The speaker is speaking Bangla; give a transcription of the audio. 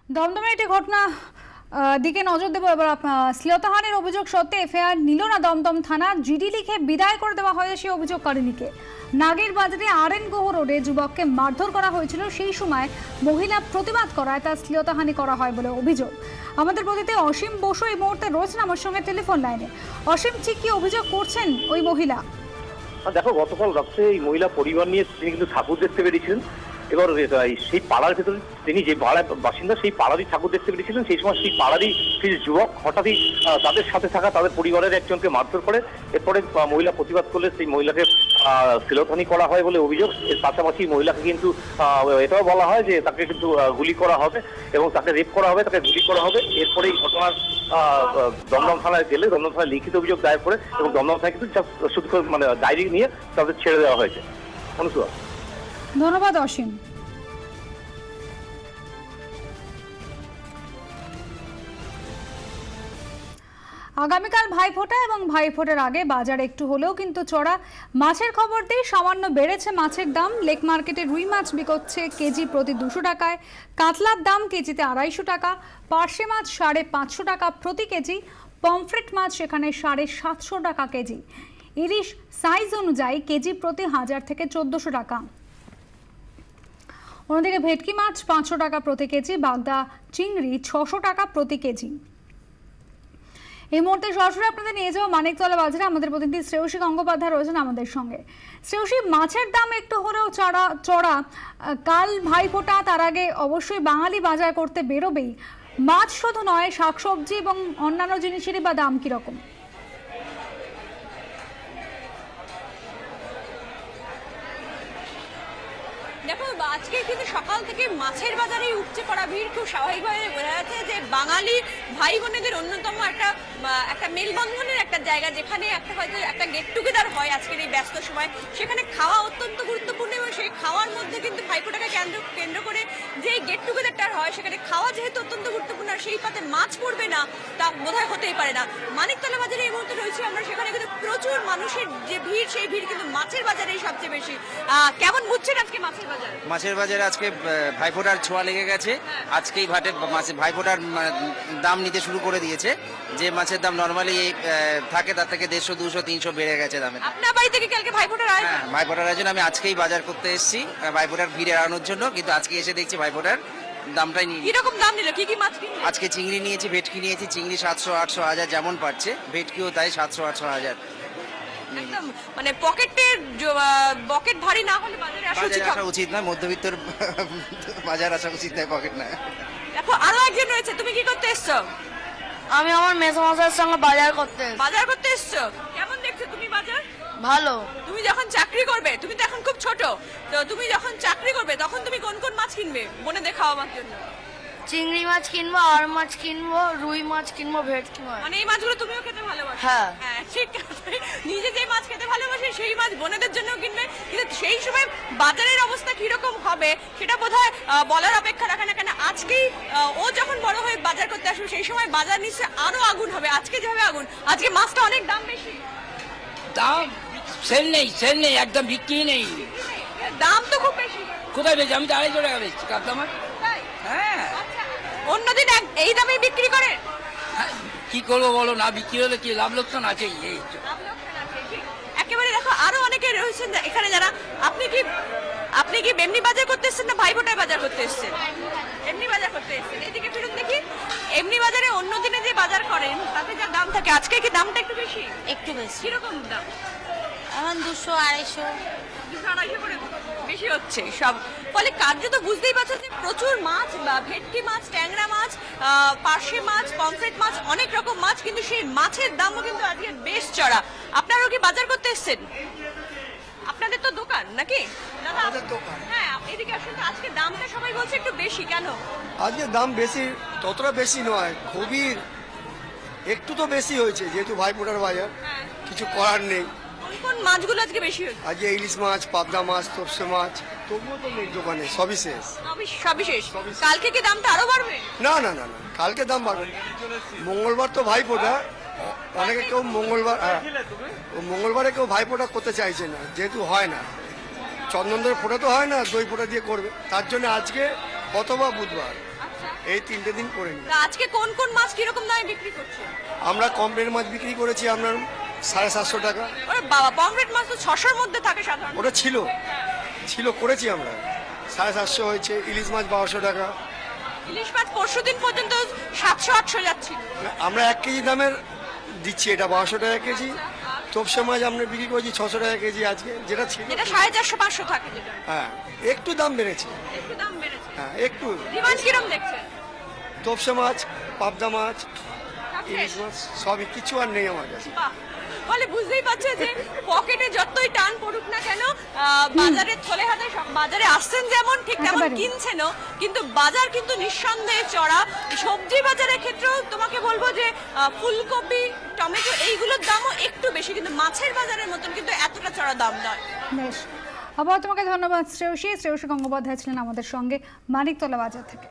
দমদমের একটি ঘটনা দিকে নজর দেবো এবার। শ্লীলতাহানির অভিযোগ সত্ত্বে এফআইআর নিল না দমদম থানা। জিডি লিখে বিদায় করে দেওয়া হয়েছে সেই অভিযোগকারিনীকে। নাগের বাজারে আরএন গুহ রোডে যুবককে মারধর করা হয়েছিল, সেই সময় মহিলা প্রতিবাদ করায় তার শ্লীলতাহানি করা হয় বলে অভিযোগ। আমাদের প্রতিনিধি অসীম বসু এই মুহূর্তে রয়েছেন আমার সঙ্গে টেলিফোন লাইনে। অসীম, ঠিক কি অভিযোগ করছেন ওই মহিলা? দেখো, গতকাল রাত্রে এই মহিলা পরিবার নিয়ে তিনি কিন্তু ঠাকুর দেখতে বেরিয়েছিলেন। এবার সেই পাড়ার ভেতরে তিনি যে পাড়ার বাসিন্দা, সেই পাড়ারই ঠাকুর দেখতে বেরিয়েছিলেন। সেই সময় সেই পাড়ারই কিছু যুবক হঠাৎই তাদের সাথে থাকা তাদের পরিবারের একজনকে মারধর করে। এরপরে মহিলা প্রতিবাদ করলে সেই মহিলাকে শ্লীলতাহানি করা হয় বলে অভিযোগ। এর পাশাপাশি মহিলাকে কিন্তু এটাও বলা হয় যে তাকে কিন্তু গুলি করা হবে এবং তাকে রেপ করা হবে, তাকে গুলি করা হবে। এরপরে এই ঘটনার দমদম থানায় গেলে দমদম থানায় লিখিত অভিযোগ দায়ের করে এবং দমদম থানায় কিন্তু শুধু মানে ডায়েরি নিয়ে তাদের ছেড়ে দেওয়া হয়েছে। অনুসুয়া, ধন্যবাদ অসীম। আগামীকাল ভাইফোঁটা এবং ভাইফোঁটার আগে বাজার একটু হলেও কিন্তু চড়া। মাছের খবর দিয়ে সামান্য বেড়েছে মাছের দাম। লেক মার্কেটে রুই মাছ বিকোচ্ছে কেজি প্রতি 200 টাকায়, কাতলার দাম কেজিতে 250 টাকা, পার্শে মাছ 550 টাকা প্রতি কেজি, পমফ্রেট মাছ সেখানে 750 টাকা কেজি, ইলিশ সাইজ অনুযায়ী কেজি প্রতি 1000 থেকে 1400 টাকা। অন্যদিকে ভেটকি মাছ 500 টাকা প্রতি কেজি, বাগদা চিংড়ি 600 টাকা প্রতি কেজি। এই মুহূর্তে সরাসরি আপনাদের নিয়ে যাওয়া মানিকতলা বাজারে আমাদের প্রতিনিধি শ্রেয়সী গঙ্গোপাধ্যায় রয়েছেন আমাদের সঙ্গে। শ্রেয়সী, মাছের দাম একটু হলেও চড়া। কাল ভাইফোঁটা, তার আগে অবশ্যই বাঙালি বাজার করতে বেরোবেই। মাছ শুধু নয়, শাকসবজি এবং অন্যান্য জিনিসেরই বা দাম কিরকম? দেখো, আজকে কিন্তু সকাল থেকে মাছের বাজারে উপচে পড়া ভিড় খুব স্বাভাবিকভাবে বোঝা যাচ্ছে যে বাঙালি ভাই বোনেদের অন্যতম একটা মেলবন্ধনের একটা জায়গা, যেখানে হয়তো একটা গেট টুগেদার হয় আজকের এই ব্যস্ত সময়। সেখানে খাওয়া অত্যন্ত গুরুত্বপূর্ণ এবং সেই খাওয়ার মধ্যে কিন্তু ভাইফোঁটাকে কেন্দ্র করে যে গেট টুগেদারটা হয়, সেখানে খাওয়া যেহেতু অত্যন্ত গুরুত্বপূর্ণ, আর সেই পাতে মাছ পড়বে না তা বোধহয় হতেই পারে না। মানিকতলা বাজারে এই মুহূর্তে রয়েছে আমরা, সেখানে কিন্তু প্রচুর মানুষের যে ভিড়, সেই ভিড় কিন্তু মাছের বাজারেই সবচেয়ে বেশি। কেমন বুঝছেন আজকে মাছের বাজার? মাছের বাজারে আজকে ভাইফোঁটার ছোঁয়া লেগে গেছে। আজকেই ভাইফোঁটার দাম নিতে শুরু করে দিয়েছে। যে মাছের দাম নর্মালি থাকে তার থেকে 150, 200, 300 বেড়ে গেছে দামে। আপনার বাড়ি থেকে কালকে ভাইফোঁটার আয়োজন? হ্যাঁ, ভাইফোঁটার আয়োজন। আমি আজকেই বাজার করতে এসেছি ভাইফোঁটার ভিড় এড়ানোর জন্য, কিন্তু আজকে এসে দেখছি ভাইফোঁটার দামটাই নিয়ে। কিরকম দাম নিল? কি কি মাছ কিনলেন? আজকে চিংড়ি নিয়েছি, ভেটকি নিয়েছি। চিংড়ি 700, 800, 1000 যেমন পাচ্ছে, ভেটকিও তাই 700, 800, 1000। একদম মানে পকেট ভারী না হলে বাজারে আসা উচিত নয়, মধ্যবিত্তর বাজার আসা উচিত নয়, পকেট না। দেখো, আরো একজন রয়েছে। তুমি কি করতে এসছো? আমি আমার মেসোমশাইয়ের সঙ্গে বাজার করতে এসেছি। বাজার করতে এসছো? কেমন দেখছো তুমি বাজার? ভালো। তুমি যখন চাকরি করবে, তুমি তো এখন খুব ছোট, তো তুমি যখন চাকরি করবে তখন তুমি কোন কোন মাছ কিনবে বোনেদের খাওয়াবার জন্য? চিংড়ি মাছ কিনবো, আর মাছ কিনবো, রুই মাছ কিনবো, ভেটকি মাছ। মানে এই মাছগুলো তুমিও খেতে ভালোবাসো? হ্যাঁ। হ্যাঁ, ঠিক আছে। নিজে যে মাছ খেতে ভালোবাসে সেই মাছ বোনেদের জন্যও কিনবে, কিন্তু সেই সময় বাজারের অবস্থা কিরকম হবে সেটা বোধহয় বলার অপেক্ষা রাখে না। কেন আজকেই ও যখন বড় হয়ে বাজার করতে আসবে, সেই সময় বাজার নিশ্চয়ই আরো আগুন হবে। আজকে যেভাবে আগুন, আজকে মাছটা অনেক দাম বেশি। দাম সেল নেই, একদম বিক্রি নেই। দাম তো খুব বেশি। কোথায় বেশি? আমি তো 250 টাকা বেচছি কাতলা মাছ। তাই? হ্যাঁ। আচ্ছা, অন্যদিন এই দামে বিক্রি করে? কি করবো বলো, না বিক্রি হলে কি লাভ লোকসান আছে? এই একেবারে দেখো, আরো অনেকে রয়েছেন এখানে যারা। আপনি কি এমনি বাজার করতে এসেছেন না ভাইফোঁটায় বাজার করতে এসেছেন? এমনি বাজার করতে এসেছেন। এদিকে ফিরুন দেখি। এমনি বাজারে অন্য দিনে যে বাজার করেন তাতে যা দাম থাকে, আজকে কি দামটা একটু বেশি? একটু বেশি। কিরকম দাম? এখন 200, 250। 200-250 করে বেশি হচ্ছে সব। ফলে কার্যত বুঝতেই পারছেন যে প্রচুর মাছ, বা ভেটকি মাছ, ট্যাংরা মাছ, পার্শে মাছ, পমফ্রেট মাছ, অনেক রকম মাছ, কিন্তু সেই মাছের দামও কিন্তু আজকে বেশ চড়া। আপনারাও কি বাজার করতে এসেছেন? আপনাদের তো দোকান নাকি? আমাদের দোকান। হ্যাঁ, এদিকে আসুন তো। আজকে দামটা সবাই বলছে একটু বেশি, কেন? আজকে দাম বেশি, ততটা বেশি নয়, খুবই একটু তো বেশি হয়েছে, যেহেতু ভাইফোঁটার বাজার, হ্যাঁ। কিছু করার নেই। কোন কোন মাছগুলো আজকে বেশি হচ্ছে? আজকে ইলিশ মাছ, পাবদা মাছ, তপসে মাছ, তবুও তো নেই দোকানে, সবই শেষ। সবই শেষ। কালকে কি দামটা আরো বাড়বে? না না না না, কালকে দাম বাড়বে না। মঙ্গলবার তো ভাইফোঁটা, অনেকে কেউ মঙ্গলবার, হ্যাঁ, মঙ্গলবারে কেউ ভাইফোঁটা করতে চাইছে না, যেহেতু হয় না। চন্দন ধরে ফোঁটা তো হয় না, দই ফোঁটা দিয়ে করবে, তার জন্য আজকে অথবা বুধবার। এই 3টে দিন করে নি। তা আজকে কোন কোন মাছ কিরকম দামে বিক্রি করছে? আমরা কমপ্লেট মাছ বিক্রি করেছি আপনার 750 টাকা। ওরে বাবা, পমফ্রেট মাছ তো 600-র মধ্যে থাকে সাধারণত। ওটা ছিল করেছি আমরা 750 হয়েছে। ইলিশ মাছ 1200 টাকা। ইলিশ মাছ পরশুদিন পর্যন্ত 700-800 যাচ্ছিল। আমরা 1 কেজি দামের দিচ্ছি, এটা 1200 টাকা কেজি। তোপসে মাছ আমরা বিক্রি করছি 600 টাকা কেজি আজকে, যেটা ছিল। যেটা 450-500 থাকে যেটা। হ্যাঁ, একটু দাম বেড়েছে। একটু দাম বেড়েছে। হ্যাঁ, একটু। এই মাছ কিরকম দেখছেন? তোপসে মাছ, পাবদা মাছ, সব ইলিশ fresh? মাছ সবই, কিছু আর নেই আমার কাছে। বাহ। ফলে বুঝতেই পারছে যে পকেটে যতই টান পড়ুক না কেন, বাজারে থলে হাতে বাজারে আসছেন যেমন ঠিক তেমন একেবারে। কিনছেনও, কিন্তু বাজার কিন্তু নিঃসন্দেহে চড়া। সবজি বাজারের ক্ষেত্রেও তোমাকে বলবো যে ফুলকপি, টমেটো এইগুলোর দামও একটু বেশি, কিন্তু মাছের বাজারের মতন কিন্তু এতটা চড়া দাম নয়। বেশ, আবার তোমাকে ধন্যবাদ শ্রেয়সী গঙ্গোপাধ্যায় ছিলেন আমাদের সঙ্গে মানিকতলা বাজার থেকে।